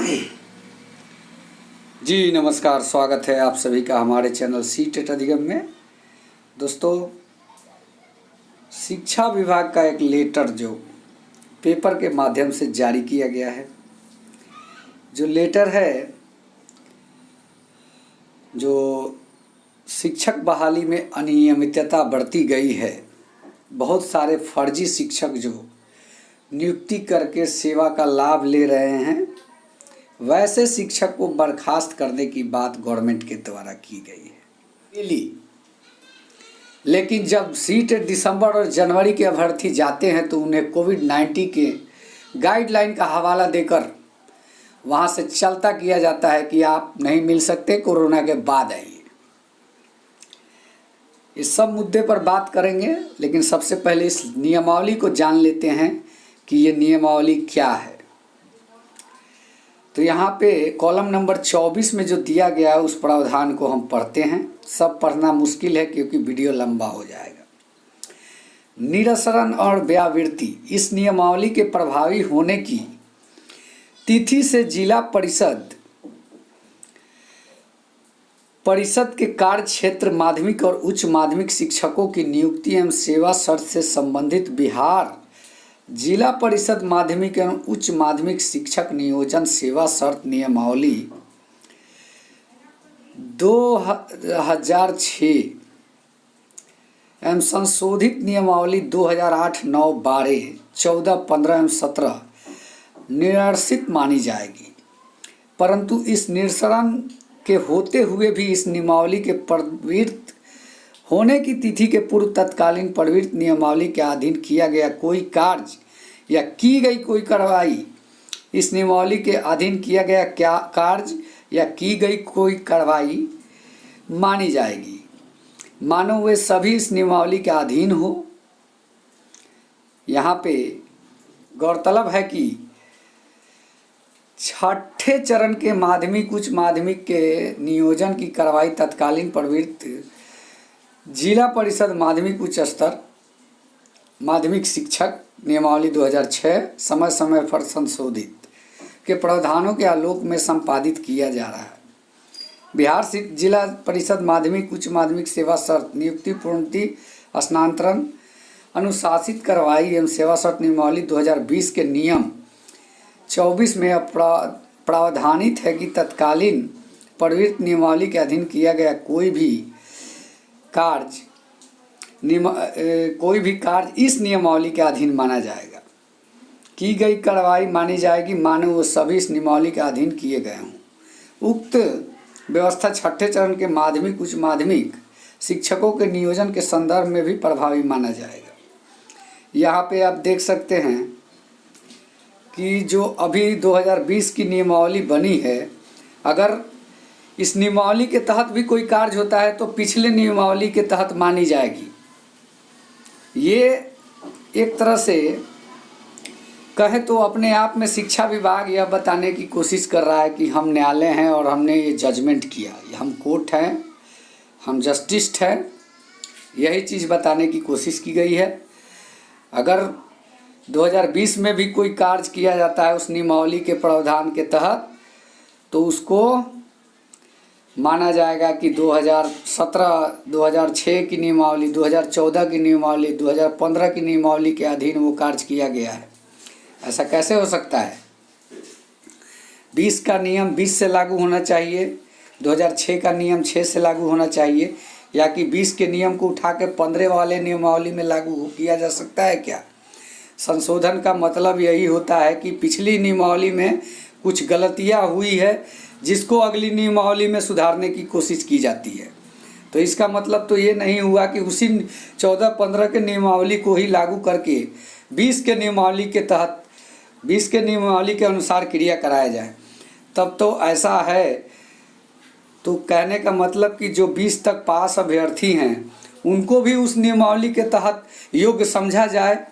आगे। जी नमस्कार, स्वागत है आप सभी का हमारे चैनल सी-टेट अधिगम में। दोस्तों, शिक्षा विभाग का एक लेटर जो पेपर के माध्यम से जारी किया गया है, जो लेटर है, जो शिक्षक बहाली में अनियमितता बढ़ती गई है, बहुत सारे फर्जी शिक्षक जो नियुक्ति करके सेवा का लाभ ले रहे हैं, वैसे शिक्षक को बर्खास्त करने की बात गवर्नमेंट के द्वारा की गई है। लेकिन जब सी-टेट दिसंबर और जनवरी के अभ्यर्थी जाते हैं तो उन्हें कोविड-19 के गाइडलाइन का हवाला देकर वहाँ से चलता किया जाता है कि आप नहीं मिल सकते, कोरोना के बाद आइए। इस सब मुद्दे पर बात करेंगे, लेकिन सबसे पहले इस नियमावली को जान लेते हैं कि ये नियमावली क्या है। तो यहाँ पे कॉलम नंबर 24 में जो दिया गया है उस प्रावधान को हम पढ़ते हैं। सब पढ़ना मुश्किल है क्योंकि वीडियो लंबा हो जाएगा। निरसरण और व्यावृत्ति, इस नियमावली के प्रभावी होने की तिथि से जिला परिषद के कार्य क्षेत्र माध्यमिक और उच्च माध्यमिक शिक्षकों की नियुक्ति एवं सेवा शर्त से संबंधित बिहार जिला परिषद माध्यमिक एवं उच्च माध्यमिक शिक्षक नियोजन सेवा शर्त नियमावली 2006 एवं संशोधित नियमावली 2008, 9, 12, 14, 15 एवं 17 निरसित मानी जाएगी। परंतु इस निरसरण के होते हुए भी इस नियमावली के प्रवृत्त होने की तिथि के पूर्व तत्कालीन प्रवृत्त नियमावली के अधीन किया गया कोई कार्य या की गई कोई कार्रवाई, इस नियमावली के अधीन किया गया क्या कार्य या की गई कोई कार्रवाई मानी जाएगी, मानो वे सभी इस नियमावली के अधीन हो। यहाँ पे गौरतलब है कि छठे चरण के माध्यमिक उच्च माध्यमिक के नियोजन की कार्रवाई तत्कालीन प्रवृत्त जिला परिषद माध्यमिक उच्च स्तर माध्यमिक शिक्षक नियमावली 2006 समय समय पर संशोधित के प्रावधानों के आलोक में संपादित किया जा रहा है। बिहार जिला परिषद माध्यमिक उच्च माध्यमिक सेवा शर्त नियुक्ति पूर्णति स्थानांतरण अनुशासित कार्रवाई एवं सेवा शर्त नियमावली 2020 के नियम 24 में प्रावधानित है कि तत्कालीन प्रवृत्त नियमावली के अधीन किया गया कोई भी कार्य इस नियमावली के अधीन माना जाएगा। की गई कार्रवाई मानी जाएगी मानो वो सभी इस नियमावली के अधीन किए गए हों। उक्त व्यवस्था छठे चरण के माध्यमिक उच्च माध्यमिक शिक्षकों के नियोजन के संदर्भ में भी प्रभावी माना जाएगा। यहाँ पे आप देख सकते हैं कि जो अभी 2020 की नियमावली बनी है, अगर इस नियमावली के तहत भी कोई कार्य होता है तो पिछले नियमावली के तहत मानी जाएगी। ये एक तरह से कहे तो अपने आप में शिक्षा विभाग यह बताने की कोशिश कर रहा है कि हम न्यायालय हैं और हमने ये जजमेंट किया, हम कोर्ट हैं, हम जस्टिस हैं, यही चीज़ बताने की कोशिश की गई है। अगर 2020 में भी कोई कार्य किया जाता है उस नियमावली के प्रावधान के तहत तो उसको माना जाएगा कि 2017, 2006 की नियमावली, 2014 की नियमावली, 2015 की नियमावली के अधीन वो कार्य किया गया है। ऐसा कैसे हो सकता है? 20 का नियम 20 से लागू होना चाहिए, 2006 का नियम 6 से लागू होना चाहिए, या कि 20 के नियम को उठा के 15 वाले नियमावली में लागू किया जा सकता है क्या? संशोधन का मतलब यही होता है कि पिछली नियमावली में कुछ गलतियाँ हुई है जिसको अगली नियमावली में सुधारने की कोशिश की जाती है। तो इसका मतलब तो ये नहीं हुआ कि उसी 14-15 के नियमावली को ही लागू करके 20 के नियमावली के तहत 20 के नियमावली के अनुसार क्रिया कराया जाए। तब तो ऐसा है, तो कहने का मतलब कि जो 20 तक पास अभ्यर्थी हैं उनको भी उस नियमावली के तहत योग्य समझा जाए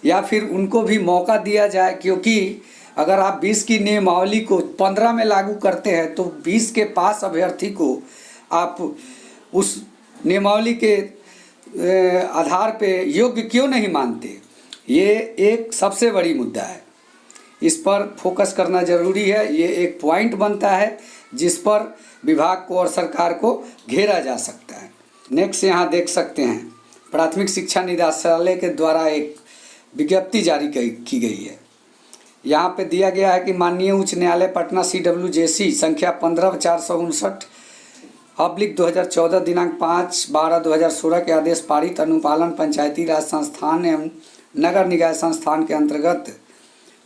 या फिर उनको भी मौका दिया जाए, क्योंकि अगर आप 20 की नियमावली को 15 में लागू करते हैं तो 20 के पास अभ्यर्थी को आप उस नियमावली के आधार पे योग्य क्यों नहीं मानते? ये एक सबसे बड़ी मुद्दा है। इस पर फोकस करना जरूरी है। ये एक पॉइंट बनता है जिस पर विभाग को और सरकार को घेरा जा सकता है। नेक्स्ट यहाँ देख सकते हैं, प्राथमिक शिक्षा निदेशालय के द्वारा एक विज्ञप्ति जारी की गई है। यहाँ पे दिया गया है कि माननीय उच्च न्यायालय पटना CWJC संख्या 15/459/2014 दिनांक 5/12/2016 के आदेश पारित अनुपालन पंचायती राज संस्थान एवं नगर निकाय संस्थान के अंतर्गत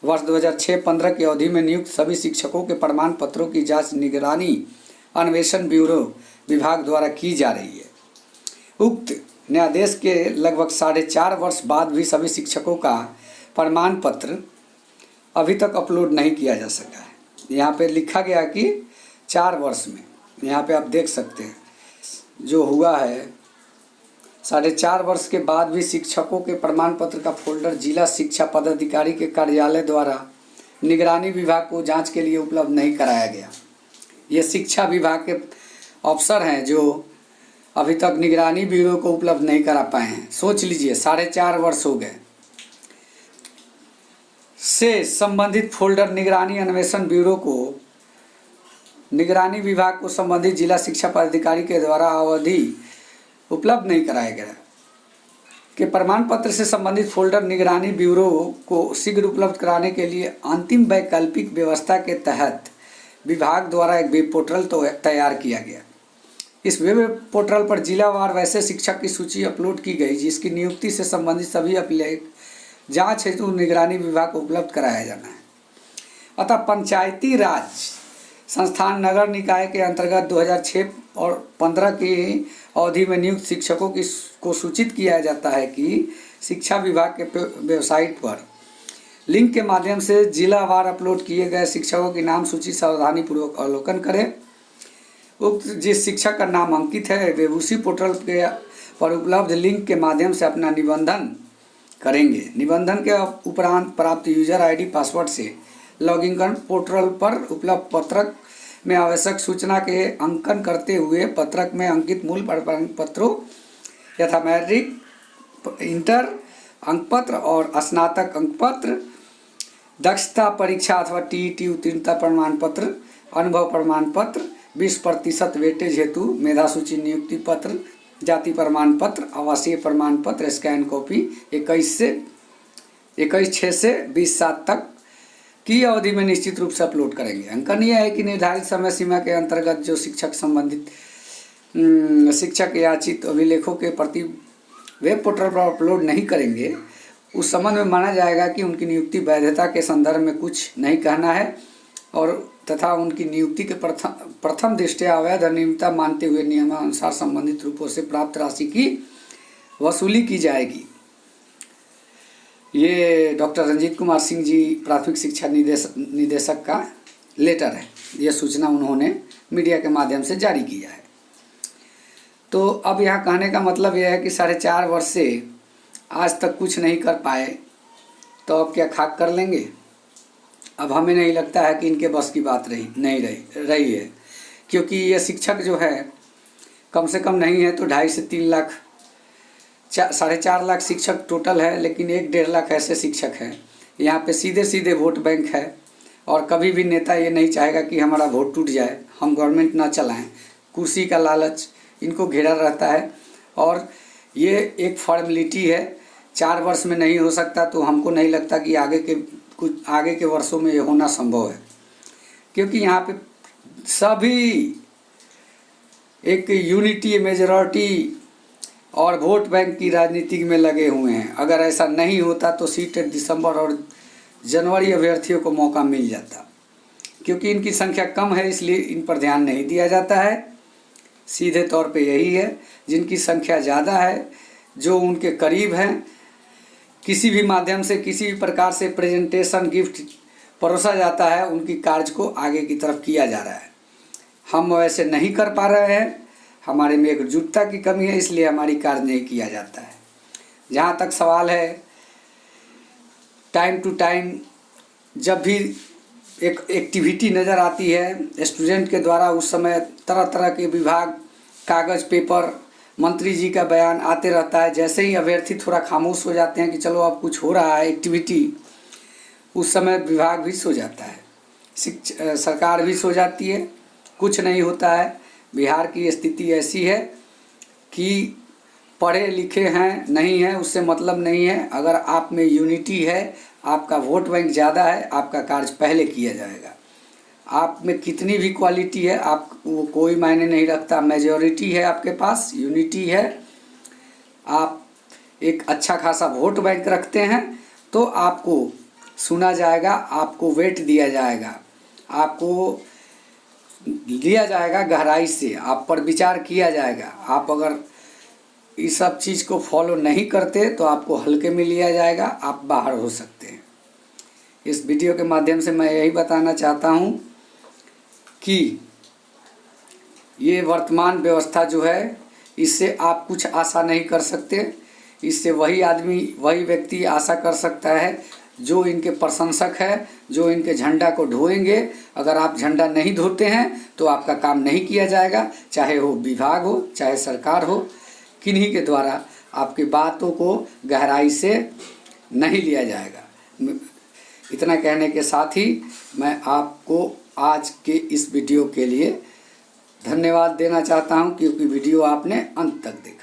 वर्ष 2006-15 की अवधि में नियुक्त सभी शिक्षकों के प्रमाण पत्रों की जांच निगरानी अन्वेषण ब्यूरो विभाग द्वारा की जा रही है। उक्त न्यायादेश के लगभग 4.5 वर्ष बाद भी सभी शिक्षकों का प्रमाण पत्र अभी तक अपलोड नहीं किया जा सका है। यहाँ पे लिखा गया कि 4 वर्ष में, यहाँ पे आप देख सकते हैं जो हुआ है, 4.5 वर्ष के बाद भी शिक्षकों के प्रमाण पत्र का फोल्डर जिला शिक्षा पदाधिकारी के कार्यालय द्वारा निगरानी विभाग को जांच के लिए उपलब्ध नहीं कराया गया। ये शिक्षा विभाग के अफसर हैं जो अभी तक निगरानी ब्यूरो को उपलब्ध नहीं करा पाए हैं। सोच लीजिए, 4.5 वर्ष हो गए से संबंधित फोल्डर निगरानी अन्वेषण ब्यूरो को निगरानी विभाग को संबंधित जिला शिक्षा पदाधिकारी के द्वारा अवधि उपलब्ध नहीं कराया गया कि प्रमाण पत्र से संबंधित फोल्डर निगरानी ब्यूरो को शीघ्र उपलब्ध कराने के लिए अंतिम वैकल्पिक व्यवस्था के तहत विभाग द्वारा एक वेब पोर्टल तो तैयार किया गया। इस वेब पोर्टल पर जिलावार वैसे शिक्षक की सूची अपलोड की गई जिसकी नियुक्ति से संबंधित सभी अभिलेख जांच हेतु निगरानी विभाग को उपलब्ध कराया जाना है। अतः पंचायती राज संस्थान नगर निकाय के अंतर्गत 2006 और 15 की अवधि में नियुक्त शिक्षकों को सूचित किया जाता है कि शिक्षा विभाग के वेबसाइट पर लिंक के माध्यम से जिलावार अपलोड किए गए शिक्षकों की नाम सूची सावधानीपूर्वक अवलोकन करें। उक्त जिस शिक्षक का नाम अंकित है वे उसी पोर्टल के पर उपलब्ध लिंक के माध्यम से अपना निबंधन करेंगे। निबंधन के उपरांत प्राप्त यूजर आईडी पासवर्ड से लॉगिन कर पोर्टल पर उपलब्ध पत्रक में आवश्यक सूचना के अंकन करते हुए पत्रक में अंकित मूल प्रमाण पत्रों यथा मैट्रिक, इंटर अंकपत्र और स्नातक अंकपत्र, दक्षता परीक्षा अथवा TET उत्तीर्णता प्रमाण पत्र, अनुभव प्रमाण पत्र, 20% वेटेज हेतु मेधा सूची नियुक्ति पत्र, जाति प्रमाण पत्र, आवासीय प्रमाण पत्र स्कैन कॉपी 21/6 से 20/7 तक की अवधि में निश्चित रूप से अपलोड करेंगे। अंकन यह है कि निर्धारित समय सीमा के अंतर्गत जो शिक्षक संबंधित शिक्षक याचित अभिलेखों के प्रति वेब पोर्टल पर अपलोड नहीं करेंगे उस संबंध में माना जाएगा कि उनकी नियुक्ति वैधता के संदर्भ में कुछ नहीं कहना है और तथा उनकी नियुक्ति के प्रथम दृष्टया अवैध अनियमितता मानते हुए नियमानुसार संबंधित रूपों से प्राप्त राशि की वसूली की जाएगी। ये डॉक्टर रंजीत कुमार सिंह जी प्राथमिक शिक्षा निदेशक का लेटर है। यह सूचना उन्होंने मीडिया के माध्यम से जारी किया है। तो अब यहाँ कहने का मतलब यह है कि 4.5 वर्ष से आज तक कुछ नहीं कर पाए तो अब क्या खाक कर लेंगे। अब हमें नहीं लगता है कि इनके बस की बात रही है, क्योंकि ये शिक्षक जो है कम से कम नहीं है तो 2.5 से 3 लाख 4.5 लाख शिक्षक टोटल है, लेकिन 1-1.5 लाख ऐसे शिक्षक हैं। यहाँ पे सीधे सीधे वोट बैंक है और कभी भी नेता ये नहीं चाहेगा कि हमारा वोट टूट जाए, हम गवर्नमेंट ना चलाएं। कुर्सी का लालच इनको घेरा रहता है और ये एक फॉर्मेलिटी है। 4 वर्ष में नहीं हो सकता तो हमको नहीं लगता कि आगे के वर्षों में ये होना संभव है, क्योंकि यहाँ पे सभी एक यूनिटी मेजॉरिटी और वोट बैंक की राजनीति में लगे हुए हैं। अगर ऐसा नहीं होता तो सीट दिसंबर और जनवरी अभ्यर्थियों को मौका मिल जाता, क्योंकि इनकी संख्या कम है इसलिए इन पर ध्यान नहीं दिया जाता है। सीधे तौर पे यही है, जिनकी संख्या ज़्यादा है, जो उनके करीब हैं, किसी भी माध्यम से किसी भी प्रकार से प्रेजेंटेशन गिफ्ट परोसा जाता है, उनकी कार्य को आगे की तरफ किया जा रहा है। हम वैसे नहीं कर पा रहे हैं, हमारे में एकजुटता की कमी है, इसलिए हमारी कार्य नहीं किया जाता है। जहाँ तक सवाल है, टाइम टू टाइम जब भी एक एक्टिविटी नज़र आती है स्टूडेंट के द्वारा, उस समय तरह तरह के विभाग, कागज़, पेपर, मंत्री जी का बयान आते रहता है। जैसे ही अभ्यर्थी थोड़ा खामोश हो जाते हैं कि चलो अब कुछ हो रहा है एक्टिविटी, उस समय विभाग भी सो जाता है, सरकार भी सो जाती है, कुछ नहीं होता है। बिहार की स्थिति ऐसी है कि पढ़े लिखे हैं नहीं हैं उससे मतलब नहीं है। अगर आप में यूनिटी है, आपका वोट बैंक ज़्यादा है, आपका कार्य पहले किया जाएगा। आप में कितनी भी क्वालिटी है, आप वो कोई मायने नहीं रखता। मेजॉरिटी है आपके पास, यूनिटी है, आप एक अच्छा खासा वोट बैंक रखते हैं तो आपको सुना जाएगा, आपको वेट दिया जाएगा, आपको लिया जाएगा गहराई से, आप पर विचार किया जाएगा। आप अगर इस सब चीज़ को फॉलो नहीं करते तो आपको हल्के में लिया जाएगा, आप बाहर हो सकते हैं। इस वीडियो के माध्यम से मैं यही बताना चाहता हूँ कि ये वर्तमान व्यवस्था जो है, इससे आप कुछ आशा नहीं कर सकते। इससे वही आदमी, वही व्यक्ति आशा कर सकता है जो इनके प्रशंसक है, जो इनके झंडा को ढोएंगे। अगर आप झंडा नहीं धोते हैं तो आपका काम नहीं किया जाएगा, चाहे वो विभाग हो, चाहे सरकार हो, किन्हीं के द्वारा आपकी बातों को गहराई से नहीं लिया जाएगा। इतना कहने के साथ ही मैं आपको आज के इस वीडियो के लिए धन्यवाद देना चाहता हूं, क्योंकि वीडियो आपने अंत तक देखा।